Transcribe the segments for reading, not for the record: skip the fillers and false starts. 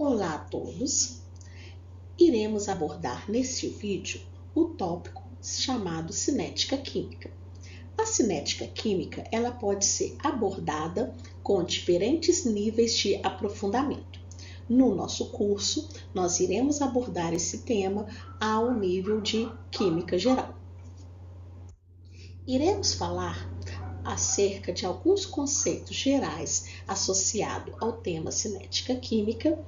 Olá a todos! Iremos abordar neste vídeo o tópico chamado cinética química. A cinética química ela pode ser abordada com diferentes níveis de aprofundamento. No nosso curso, nós iremos abordar esse tema ao nível de química geral. Iremos falar acerca de alguns conceitos gerais associados ao tema cinética química,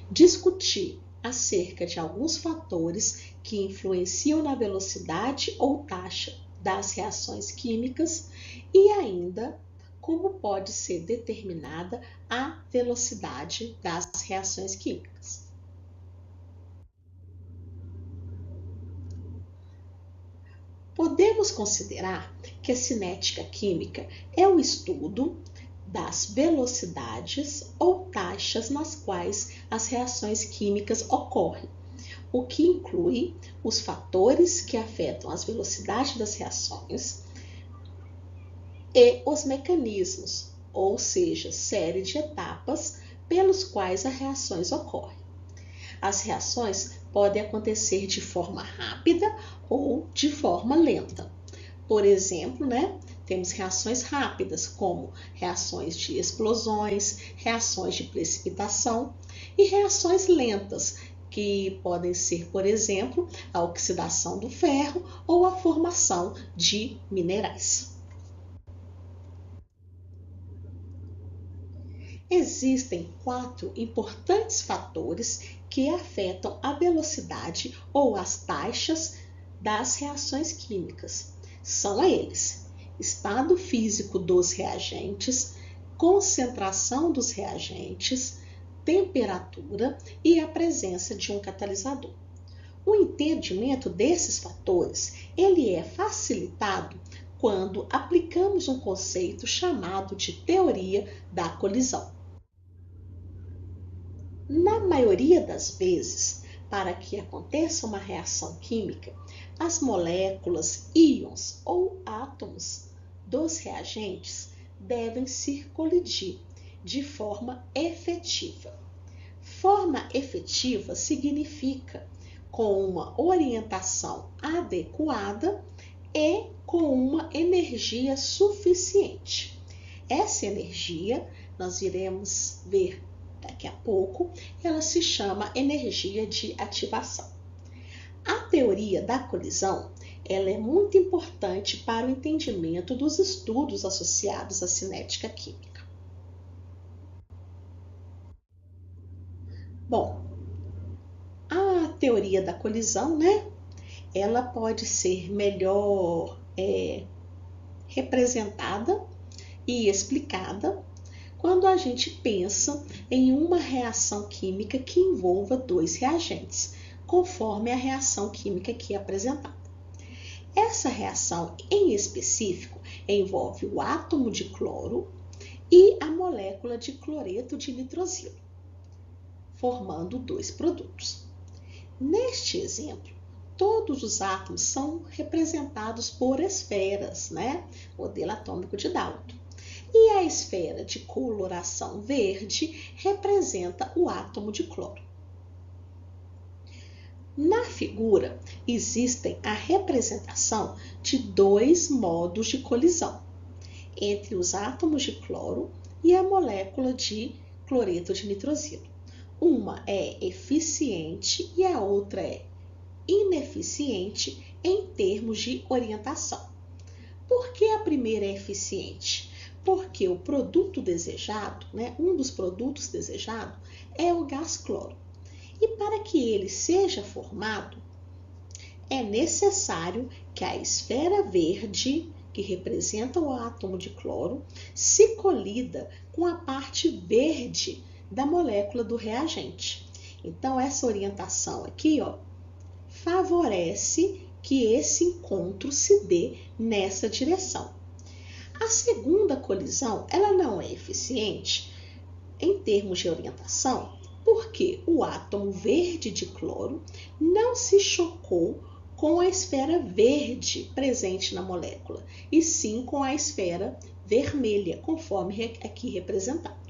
discutir acerca de alguns fatores que influenciam na velocidade ou taxa das reações químicas e ainda como pode ser determinada a velocidade das reações químicas. Podemos considerar que a cinética química é o estudo das velocidades ou taxas nas quais as reações químicas ocorrem, o que inclui os fatores que afetam as velocidades das reações e os mecanismos, ou seja, série de etapas pelos quais as reações ocorrem. As reações podem acontecer de forma rápida ou de forma lenta. Por exemplo, temos reações rápidas, como reações de explosões, reações de precipitação, e reações lentas, que podem ser, por exemplo, a oxidação do ferro ou a formação de minerais. Existem 4 importantes fatores que afetam a velocidade ou as taxas das reações químicas. São eles: estado físico dos reagentes, concentração dos reagentes, temperatura e a presença de um catalisador. O entendimento desses fatores, ele é facilitado quando aplicamos um conceito chamado de teoria da colisão. Na maioria das vezes, para que aconteça uma reação química, as moléculas, íons ou átomos dos reagentes devem se colidir de forma efetiva. Forma efetiva significa com uma orientação adequada e com uma energia suficiente. Essa energia, nós iremos ver daqui a pouco, ela se chama energia de ativação. A teoria da colisão, ela é muito importante para o entendimento dos estudos associados à cinética química. Bom, a teoria da colisão, ela pode ser melhor representada e explicada quando a gente pensa em uma reação química que envolva 2 reagentes, conforme a reação química aqui apresentada. Essa reação em específico envolve o átomo de cloro e a molécula de cloreto de nitrosilo, formando 2 produtos. Neste exemplo, todos os átomos são representados por esferas, modelo atômico de Dalton. E a esfera de coloração verde representa o átomo de cloro. Na figura, existem a representação de 2 modos de colisão entre os átomos de cloro e a molécula de cloreto de nitrosilo. Uma é eficiente e a outra é ineficiente em termos de orientação. Por que a primeira é eficiente? Porque o produto desejado, um dos produtos desejados, é o gás cloro. E para que ele seja formado, é necessário que a esfera verde, que representa o átomo de cloro, se colida com a parte verde da molécula do reagente. Então, essa orientação aqui, favorece que esse encontro se dê nessa direção. A segunda colisão, ela não é eficiente em termos de orientação, porque o átomo verde de cloro não se chocou com a esfera verde presente na molécula, e sim com a esfera vermelha, conforme aqui representado.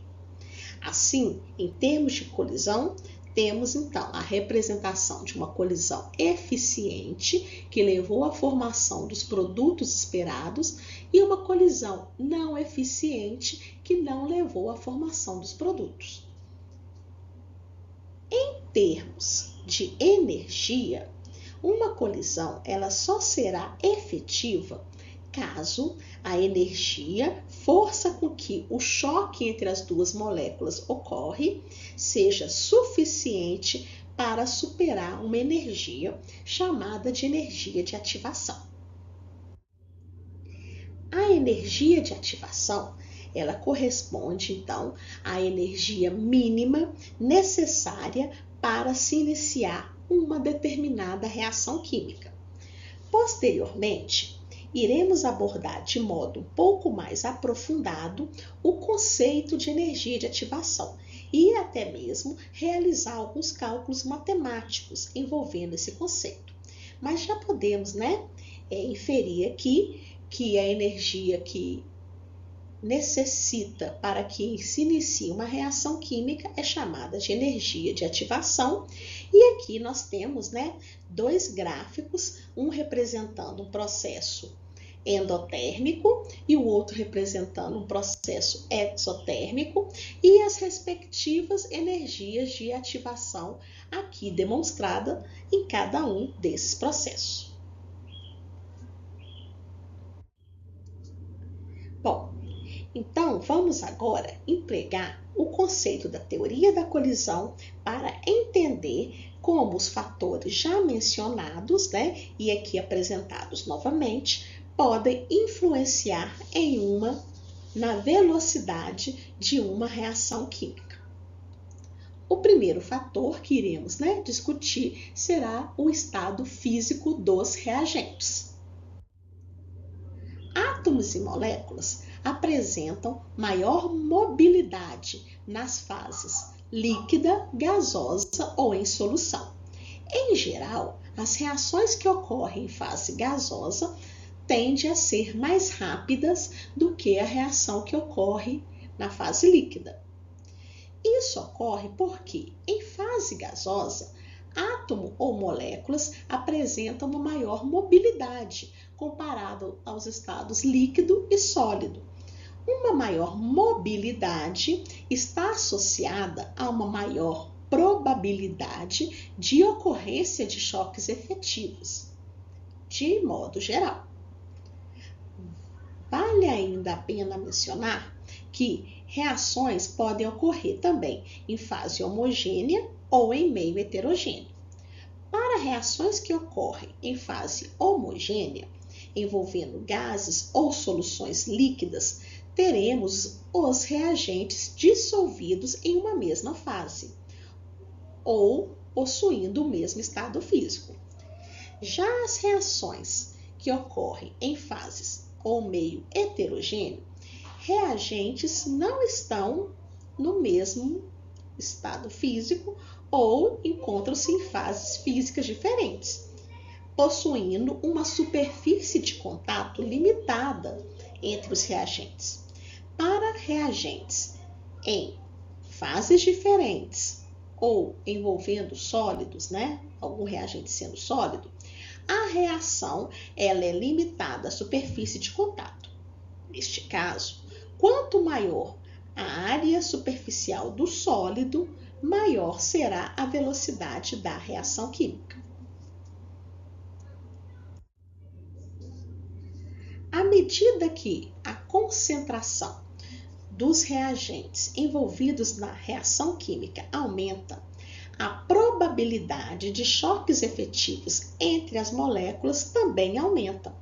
Assim, em termos de colisão, temos então a representação de uma colisão eficiente, que levou à formação dos produtos esperados, e uma colisão não eficiente, que não levou à formação dos produtos. Em termos de energia, uma colisão ela só será efetiva caso a energia, força com que o choque entre as duas moléculas ocorre, seja suficiente para superar uma energia chamada de energia de ativação. A energia de ativação, ela corresponde, então, à energia mínima necessária para se iniciar uma determinada reação química. Posteriormente, iremos abordar de modo um pouco mais aprofundado o conceito de energia de ativação e até mesmo realizar alguns cálculos matemáticos envolvendo esse conceito. Mas já podemos, inferir aqui que a energia que necessita para que se inicie uma reação química é chamada de energia de ativação. E aqui nós temos, dois gráficos, um representando um processo endotérmico e o outro representando um processo exotérmico, e as respectivas energias de ativação aqui demonstrada em cada um desses processos. Bom, então vamos agora empregar o conceito da teoria da colisão para entender como os fatores já mencionados, e aqui apresentados novamente, podem influenciar na velocidade de uma reação química. O primeiro fator que iremos discutir será o estado físico dos reagentes. Átomos e moléculas apresentam maior mobilidade nas fases líquida, gasosa ou em solução. Em geral, as reações que ocorrem em fase gasosa tendem a ser mais rápidas do que a reação que ocorre na fase líquida. Isso ocorre porque, em fase gasosa, átomo ou moléculas apresentam uma maior mobilidade comparado aos estados líquido e sólido. Uma maior mobilidade está associada a uma maior probabilidade de ocorrência de choques efetivos, de modo geral. Vale ainda a pena mencionar que reações podem ocorrer também em fase homogênea ou em meio heterogêneo. Para reações que ocorrem em fase homogênea, envolvendo gases ou soluções líquidas, teremos os reagentes dissolvidos em uma mesma fase ou possuindo o mesmo estado físico. Já as reações que ocorrem em fases ou meio heterogêneo, reagentes não estão no mesmo estado físico ou encontram-se em fases físicas diferentes, possuindo uma superfície de contato limitada entre os reagentes. Para reagentes em fases diferentes ou envolvendo sólidos, algum reagente sendo sólido, a reação ela é limitada à superfície de contato. Neste caso, quanto maior a área superficial do sólido, maior será a velocidade da reação química. À medida que a concentração dos reagentes envolvidos na reação química aumenta, a probabilidade de choques efetivos entre as moléculas também aumenta,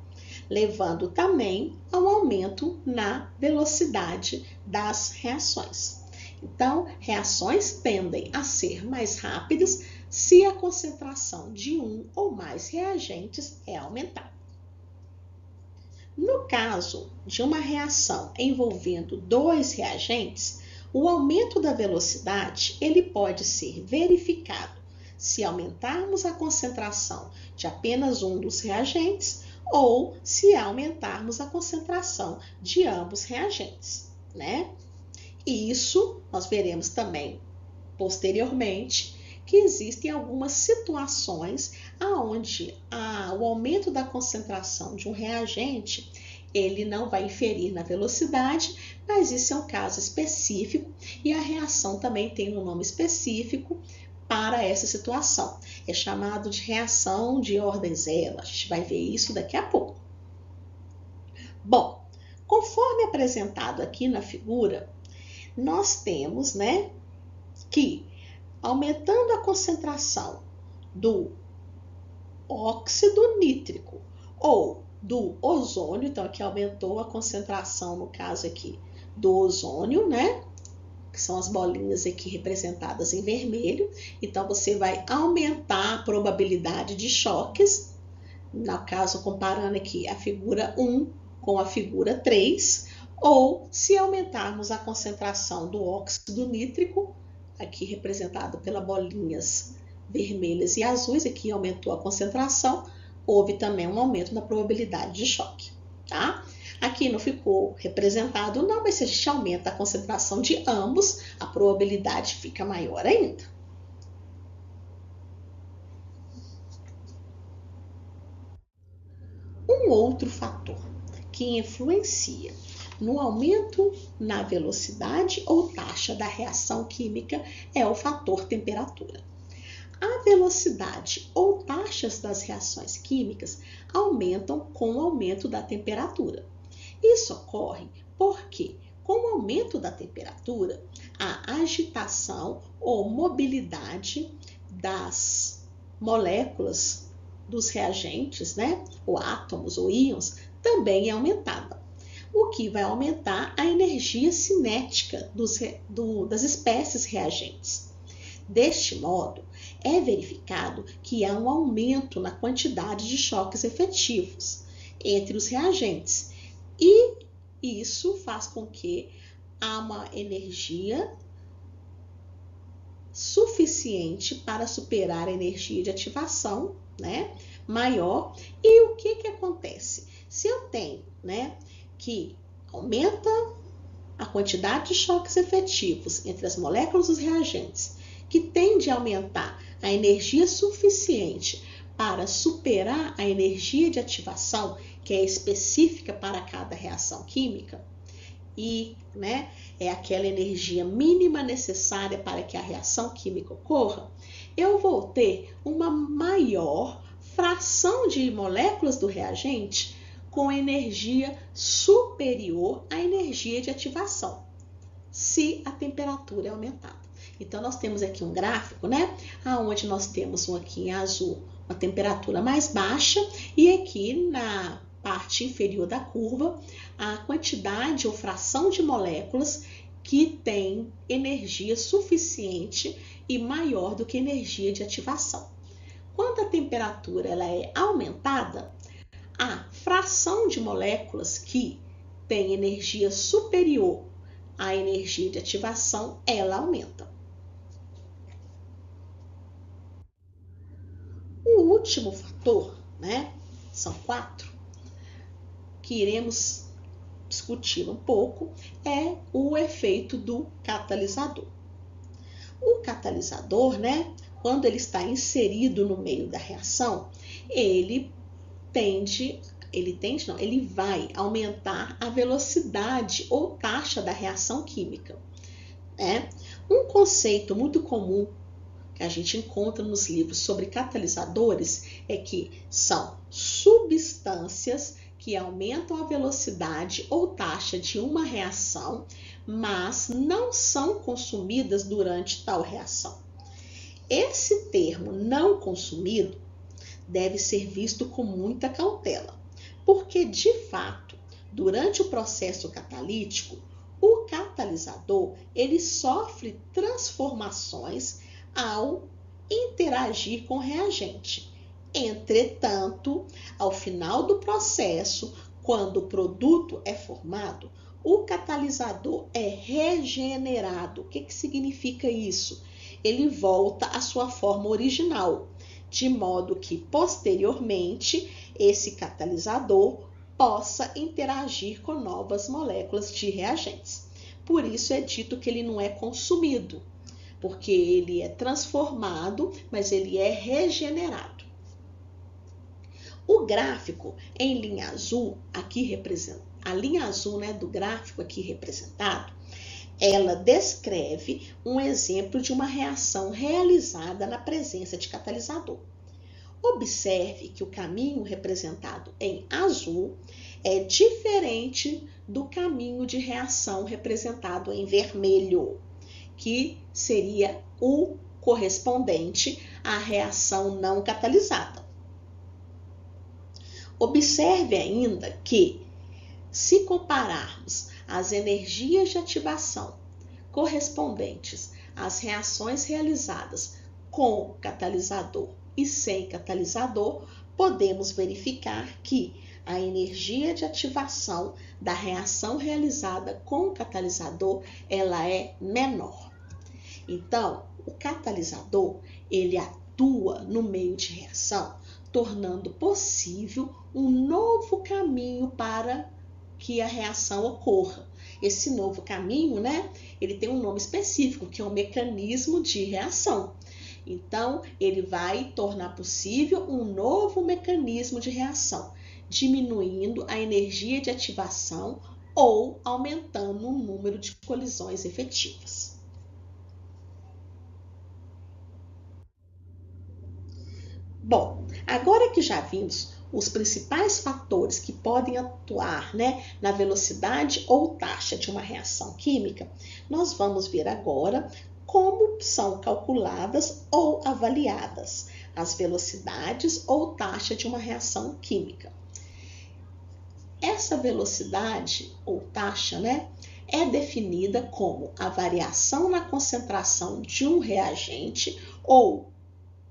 levando também ao aumento na velocidade das reações. Então, reações tendem a ser mais rápidas se a concentração de um ou mais reagentes é aumentada. No caso de uma reação envolvendo dois reagentes, o aumento da velocidade ele pode ser verificado se aumentarmos a concentração de apenas um dos reagentes ou se aumentarmos a concentração de ambos reagentes, E isso nós veremos também posteriormente que existem algumas situações onde o aumento da concentração de um reagente ele não vai inferir na velocidade, mas isso é um caso específico e a reação também tem um nome específico para essa situação. É chamado de reação de ordem zero. A gente vai ver isso daqui a pouco. Bom, conforme apresentado aqui na figura, nós temos, né, que aumentando a concentração do óxido nítrico ou do ozônio, então aqui aumentou a concentração, no caso aqui, do ozônio, né? Que são as bolinhas aqui representadas em vermelho. Então, você vai aumentar a probabilidade de choques, no caso, comparando aqui a figura 1 com a figura 3, ou se aumentarmos a concentração do óxido nítrico, aqui representado pelas bolinhas vermelhas e azuis, aqui aumentou a concentração, houve também um aumento na probabilidade de choque, tá? Aqui não ficou representado não, mas se a gente aumenta a concentração de ambos, a probabilidade fica maior ainda. Um outro fator que influencia no aumento na velocidade ou taxa da reação química é o fator temperatura. A velocidade ou taxas das reações químicas aumentam com o aumento da temperatura. Isso ocorre porque, com o aumento da temperatura, a agitação ou mobilidade das moléculas dos reagentes, né, ou átomos ou íons, também é aumentada, o que vai aumentar a energia cinética das espécies reagentes. Deste modo, é verificado que há um aumento na quantidade de choques efetivos entre os reagentes e isso faz com que há uma energia suficiente para superar a energia de ativação, né, maior. E o que acontece? Se eu tenho, né, que aumenta a quantidade de choques efetivos entre as moléculas dos reagentes, que tende a aumentar a energia suficiente para superar a energia de ativação, que é específica para cada reação química, e, né, é aquela energia mínima necessária para que a reação química ocorra, eu vou ter uma maior fração de moléculas do reagente com energia superior à energia de ativação, se a temperatura é aumentada. Então, nós temos aqui um gráfico, né, onde nós temos aqui em azul uma temperatura mais baixa e aqui na parte inferior da curva a quantidade ou fração de moléculas que tem energia suficiente e maior do que energia de ativação. Quando a temperatura ela é aumentada, a fração de moléculas que tem energia superior à energia de ativação, ela aumenta. O último fator, né, são 4, que iremos discutir um pouco, é o efeito do catalisador. O catalisador, né, quando ele está inserido no meio da reação, ele vai aumentar a velocidade ou taxa da reação química. Né? Um conceito muito comum que a gente encontra nos livros sobre catalisadores é que são substâncias que aumentam a velocidade ou taxa de uma reação, mas não são consumidas durante tal reação. Esse termo não consumido deve ser visto com muita cautela, porque, de fato, durante o processo catalítico, o catalisador ele sofre transformações ao interagir com o reagente. Entretanto, ao final do processo, quando o produto é formado, o catalisador é regenerado. O que significa isso? Ele volta à sua forma original, de modo que, posteriormente, esse catalisador possa interagir com novas moléculas de reagentes. Por isso é dito que ele não é consumido, porque ele é transformado, mas ele é regenerado. O gráfico em linha azul, aqui representa, a linha azul, né, do gráfico aqui representado, ela descreve um exemplo de uma reação realizada na presença de catalisador. Observe que o caminho representado em azul é diferente do caminho de reação representado em vermelho, que seria o correspondente à reação não catalisada. Observe ainda que, se compararmos as energias de ativação correspondentes às reações realizadas com catalisador e sem catalisador, podemos verificar que a energia de ativação da reação realizada com o catalisador, ela é menor. Então, o catalisador, ele atua no meio de reação, tornando possível um novo caminho para que a reação ocorra. Esse novo caminho, né, ele tem um nome específico, que é o mecanismo de reação. Então, ele vai tornar possível um novo mecanismo de reação, diminuindo a energia de ativação ou aumentando o número de colisões efetivas. Bom, agora que já vimos os principais fatores que podem atuar, né, na velocidade ou taxa de uma reação química, nós vamos ver agora como são calculadas ou avaliadas as velocidades ou taxa de uma reação química. Essa velocidade ou taxa, né, é definida como a variação na concentração de um reagente ou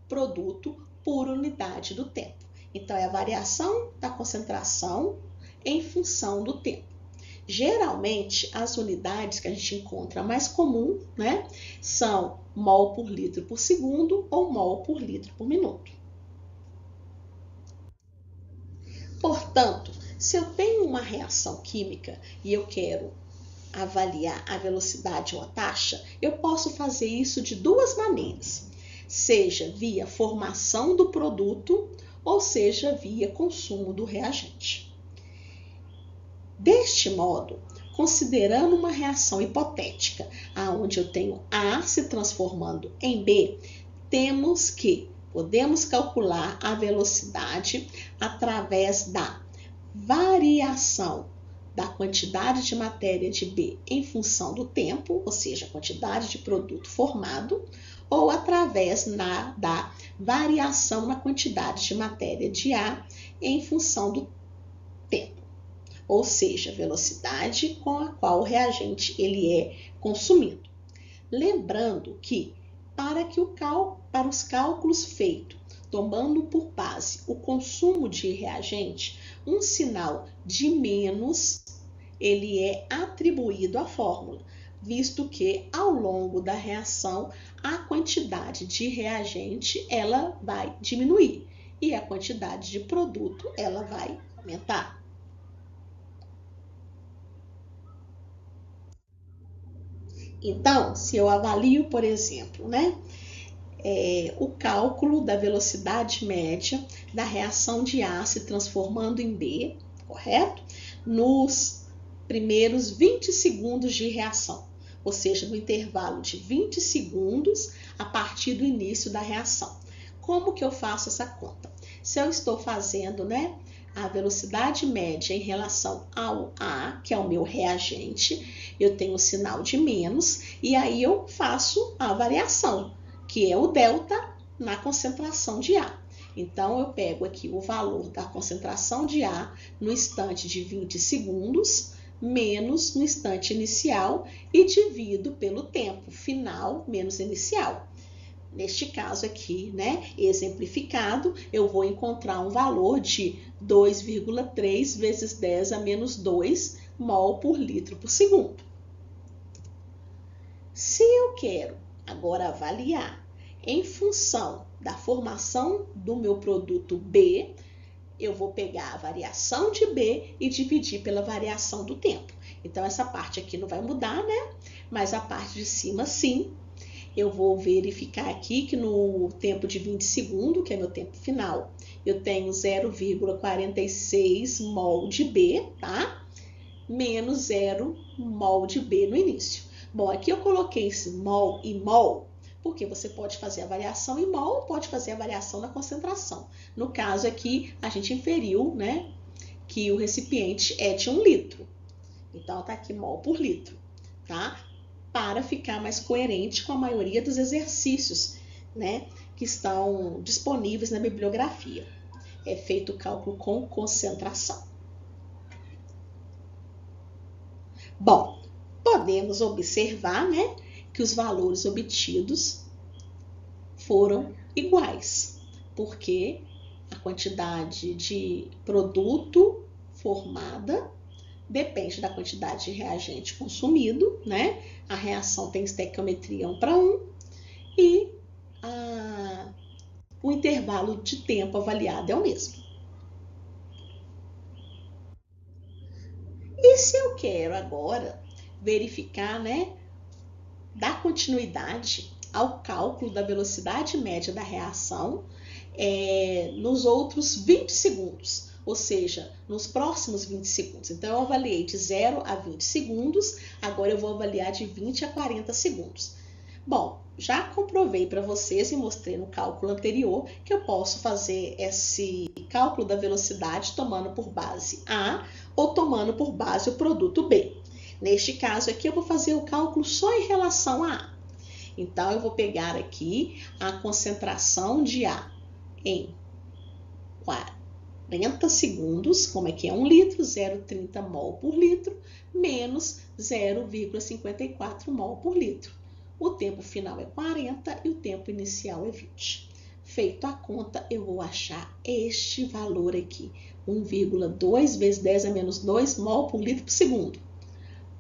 produto por unidade do tempo. Então, é a variação da concentração em função do tempo. Geralmente, as unidades que a gente encontra mais comum, né, são mol por litro por segundo ou mol por litro por minuto. Portanto, se eu tenho uma reação química e eu quero avaliar a velocidade ou a taxa, eu posso fazer isso de duas maneiras, seja via formação do produto ou seja via consumo do reagente. Deste modo, considerando uma reação hipotética, onde eu tenho A se transformando em B, podemos calcular a velocidade através da variação da quantidade de matéria de B em função do tempo, ou seja, a quantidade de produto formado, ou através da variação na quantidade de matéria de A em função do tempo, ou seja, a velocidade com a qual o reagente ele é consumido. Lembrando que para os cálculos feitos, tomando por base o consumo de reagente, um sinal de menos ele é atribuído à fórmula, visto que ao longo da reação a quantidade de reagente ela vai diminuir e a quantidade de produto ela vai aumentar. Então, se eu avalio, por exemplo, né, o cálculo da velocidade média da reação de A se transformando em B, correto? Nos primeiros 20 segundos de reação, ou seja, no intervalo de 20 segundos a partir do início da reação. Como que eu faço essa conta? Se eu estou fazendo, né, a velocidade média em relação ao A, que é o meu reagente, eu tenho o sinal de menos, e aí eu faço a variação, que é o delta na concentração de A. Então, eu pego aqui o valor da concentração de A no instante de 20 segundos, menos no instante inicial, e divido pelo tempo final menos inicial. Neste caso aqui, né, exemplificado, eu vou encontrar um valor de 2,3 vezes 10 a menos 2 mol por litro por segundo. Se eu quero agora avaliar em função da formação do meu produto B, eu vou pegar a variação de B e dividir pela variação do tempo. Então, essa parte aqui não vai mudar, né? Mas a parte de cima, sim. eu vou verificar aqui que no tempo de 20 segundos, que é meu tempo final, eu tenho 0,46 mol de B, tá? Menos 0 mol de B no início. Bom, aqui eu coloquei esse mol e mol, porque você pode fazer a variação em mol, pode fazer a variação na concentração. No caso aqui, a gente inferiu, né, que o recipiente é de 1 litro. Então, tá aqui mol por litro, tá? Para ficar mais coerente com a maioria dos exercícios, né, que estão disponíveis na bibliografia. É feito o cálculo com concentração. Bom, podemos observar, né, que os valores obtidos foram iguais, porque a quantidade de produto formada depende da quantidade de reagente consumido, né? A reação tem estequiometria 1:1 e o intervalo de tempo avaliado é o mesmo. E se eu quero agora verificar, né, dar continuidade ao cálculo da velocidade média da reação nos outros 20 segundos, ou seja, nos próximos 20 segundos. Então, eu avaliei de 0 a 20 segundos, agora eu vou avaliar de 20 a 40 segundos. Bom, já comprovei para vocês e mostrei no cálculo anterior que eu posso fazer esse cálculo da velocidade tomando por base A ou tomando por base o produto B. Neste caso aqui, eu vou fazer o cálculo só em relação a A. Então, eu vou pegar aqui a concentração de A em 40 segundos, como é que é 1 litro, 0,30 mol por litro, menos 0,54 mol por litro. O tempo final é 40 e o tempo inicial é 20. Feito a conta, eu vou achar este valor aqui, 1,2 vezes 10 a menos 2 mol por litro por segundo,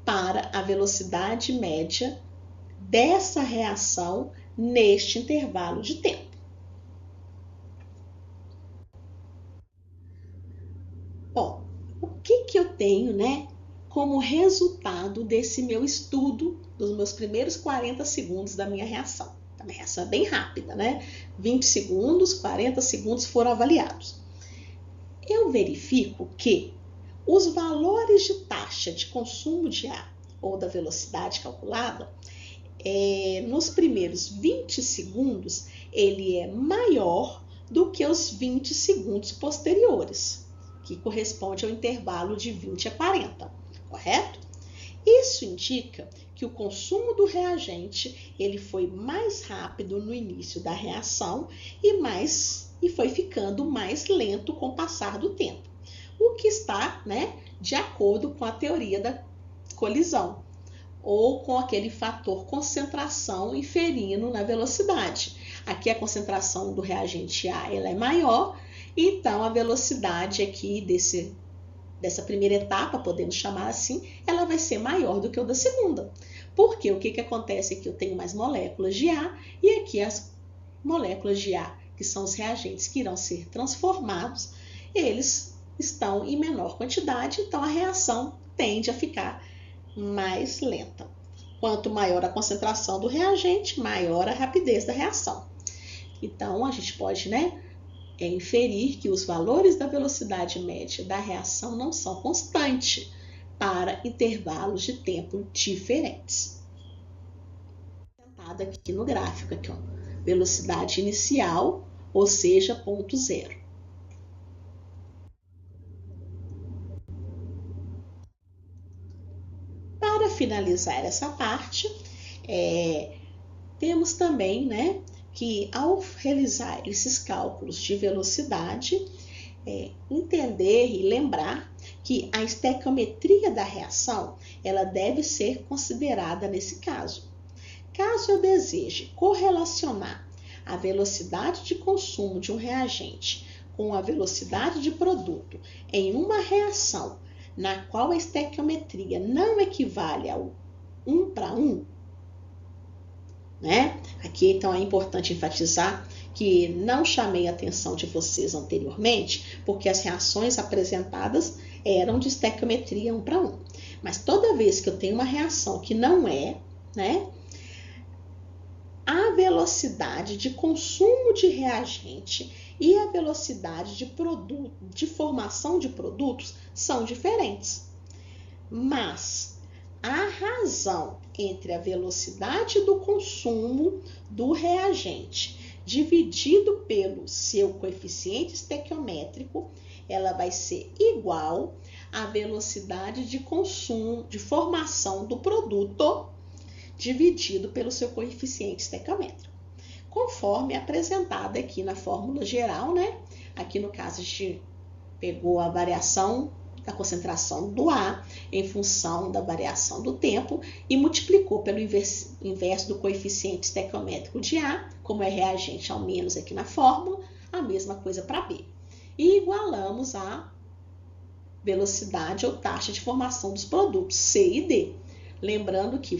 para a velocidade média dessa reação neste intervalo de tempo. Bom, o que eu tenho, né, como resultado desse meu estudo dos meus primeiros 40 segundos da minha reação? A minha reação é bem rápida, né? 20 segundos, 40 segundos foram avaliados. Eu verifico que os valores de taxa de consumo de ar ou da velocidade calculada, nos primeiros 20 segundos, ele é maior do que os 20 segundos posteriores, que corresponde ao intervalo de 20 a 40, correto? Isso indica que o consumo do reagente ele foi mais rápido no início da reação e foi ficando mais lento com o passar do tempo, o que está, né, de acordo com a teoria da colisão, ou com aquele fator concentração inferindo na velocidade. Aqui a concentração do reagente A ela é maior, então a velocidade aqui dessa primeira etapa, podemos chamar assim, ela vai ser maior do que o da segunda. Porque o que acontece aqui? Eu tenho mais moléculas de A e aqui as moléculas de A, que são os reagentes que irão ser transformados, eles estão em menor quantidade, então a reação tende a ficar mais lenta. Quanto maior a concentração do reagente, maior a rapidez da reação. Então, a gente pode, né, inferir que os valores da velocidade média da reação não são constantes para intervalos de tempo diferentes. Apresentado aqui no gráfico, aqui, ó, velocidade inicial, ou seja, ponto zero. Para finalizar essa parte, temos também, né, que ao realizar esses cálculos de velocidade, entender e lembrar que a estequiometria da reação ela deve ser considerada nesse caso. Caso eu deseje correlacionar a velocidade de consumo de um reagente com a velocidade de produto em uma reação na qual a estequiometria não equivale ao 1:1, né? Aqui, então, é importante enfatizar que não chamei a atenção de vocês anteriormente, porque as reações apresentadas eram de estequiometria 1:1. Mas toda vez que eu tenho uma reação que não é, né, a velocidade de consumo de reagente e a velocidade de formação de produtos são diferentes. Mas a razão entre a velocidade do consumo do reagente dividido pelo seu coeficiente estequiométrico, ela vai ser igual à velocidade de consumo, de formação do produto dividido pelo seu coeficiente estequiométrico, conforme apresentada aqui na fórmula geral, né? Aqui no caso a gente pegou a variação da concentração do A em função da variação do tempo e multiplicou pelo inverso do coeficiente estequiométrico de A, como é reagente ao menos aqui na fórmula, a mesma coisa para B. E igualamos a velocidade ou taxa de formação dos produtos, C e D. Lembrando que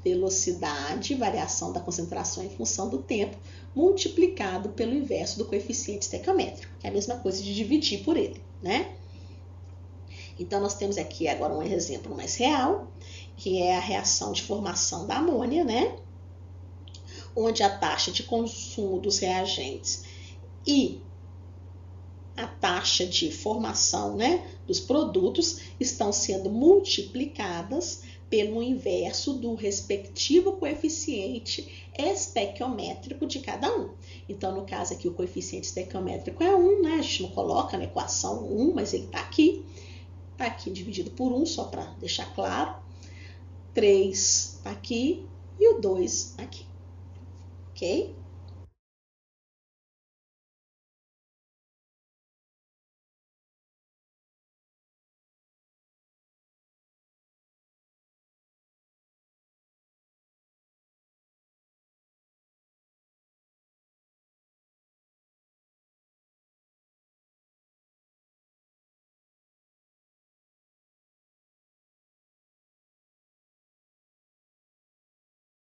velocidade, variação da concentração em função do tempo, multiplicado pelo inverso do coeficiente estequiométrico, que é a mesma coisa de dividir por ele, né? Então, nós temos aqui agora um exemplo mais real, que é a reação de formação da amônia, né? Onde a taxa de consumo dos reagentes e a taxa de formação, né, dos produtos estão sendo multiplicadas pelo inverso do respectivo coeficiente estequiométrico de cada um. Então, no caso aqui, o coeficiente estequiométrico é 1, né? A gente não coloca na equação 1, mas ele está aqui. Está aqui dividido por 1, só para deixar claro. 3 está aqui e o 2 aqui. Ok?